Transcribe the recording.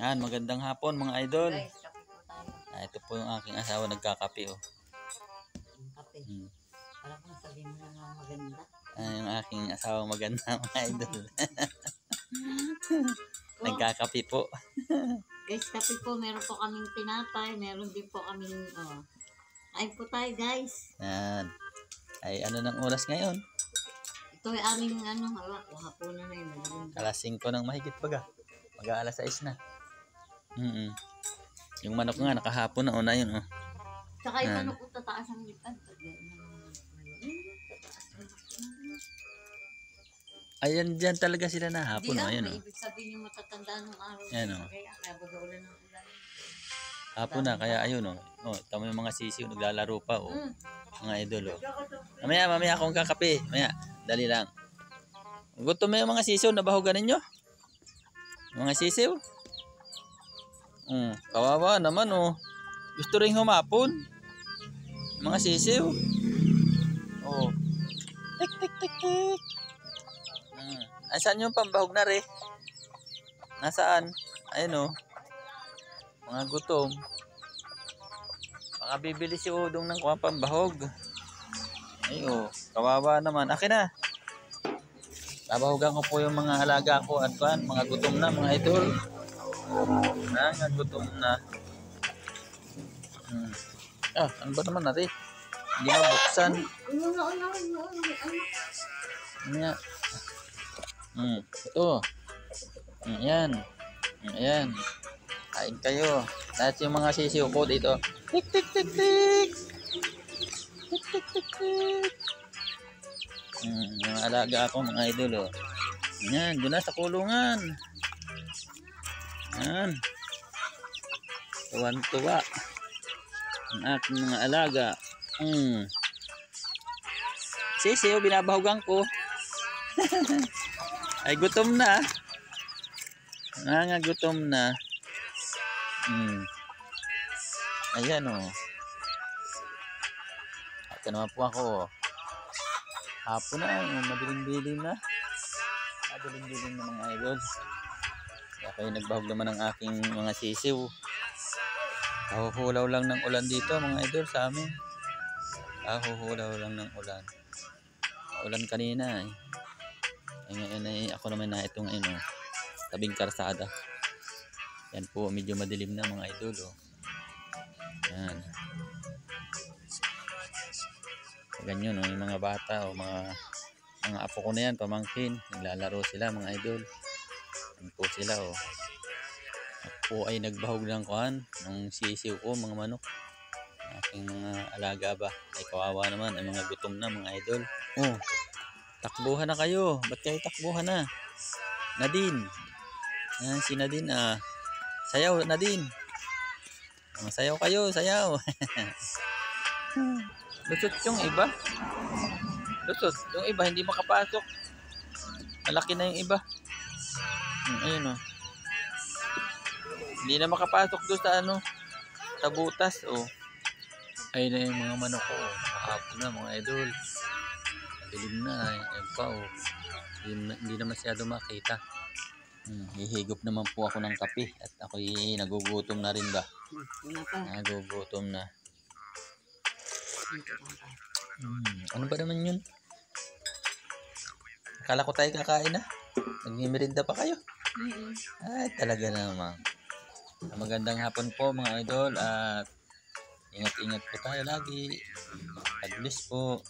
Yan, magandang hapon mga idol. Guys, kape po tayo. Ito po yung aking asawa nagkakape oh. Kape. Hmm. Para kung sabihin mo na maganda. Yung aking asawa maganda mga idol. Nagkakape po. Guys, kape po. Meron po kaming tinapay. Meron din po kaming, kain po tayo guys. Yan. Ay ano ng oras ngayon? Ito ay aming hapunan na yun. Alas 5 ng mahigit baga. Mag-aalas 6 na. Yung manok nga nakahapon na una yun oh. Tsaka yung manok ko tataas ang lipad. Ayan dyan talaga sila na hapon oh. Ayan oh. Ibig sabihin yung matatanda ng araw. Ayan oh. Kaya bagaulan ng ulan. Hapon na kaya ayun oh. Oh, tama yung mga sisiw naglalaro pa oh. Mga idol oh. Mamaya akong kakape. Mamaya, dali lang. Gutom na yung mga sisiw, nabahugan ninyo? Mga sisiw? Kawawa naman oh. Gusto rin humapon. Mga sisiw. Oh. Tik tik tik tik. Asan yung pambahog na re? Nasaan? Ayun oh. Mga gutom. Baka bibili si Udong ng pambahog. Ay oh, kawawa naman. Akin na. Babahugan ko po yung mga alaga ko at mga gutom na mga idol. Mga gutom na. Ano ba naman natin? Hindi mabuksan. Ano ito. Ayan. Ayan. Kain kayo. Lahat yung mga sisiw ko dito. Tik tik tik tik. Tik tik tik tik. Yung alaga ako mga idol oh. Yan, doon na sa kulungan. Yan. Tuwan-tuwa ang aking mga alaga. Sisiw, binabahugan ko. Ay gutom na. Gutom na. Ayan oh. Ito naman po ako oh. Hapon na, yung madilim-dilim na. Madilim-dilim na mga idol. Kaya kayo nagbahog naman ng aking mga sisiw. Kahuhulaw lang ng ulan dito mga idol sa amin. Kahuhulaw lang ng ulan. Ulan kanina eh. Ngayon ay ako naman na ito ngayon oh. Tabing karsada. Yan po, medyo madilim na mga idol oh. Yan. Ganyan no, yung mga bata o mga apo ko na yan, pamangkin, naglalaro sila mga idol. Yan po sila o. Ako ay nagbahog ng kuhan ng sisiw ko, mga manok. Aking mga alaga ba, ay kawawa naman, ay mga gutom na mga idol. Oh, takbuhan na kayo. Ba't kayo takbuhan na? Nadine. Yan si Nadine sayaw Nadine. Sayaw kayo, sayaw. Lusot yung iba. Lusot. Yung iba hindi makapasok. Malaki na yung iba. Ayun o. Hindi na makapasok doon sa sa butas o. Ayun na yung mga manok ko. Nakahapon na mga idol. Madilim na. Ayun pa o. Hindi na masyado makita. Hihigop naman po ako ng kape. At ako'y nagugutom na rin ba? Nagugutom na. Ano ba naman yun? Akala ko tayo kakain na. Nagmimirinda pa kayo. Ay talaga naman. Magandang hapon po mga idol. At ingat-ingat po tayo lagi. God bless po.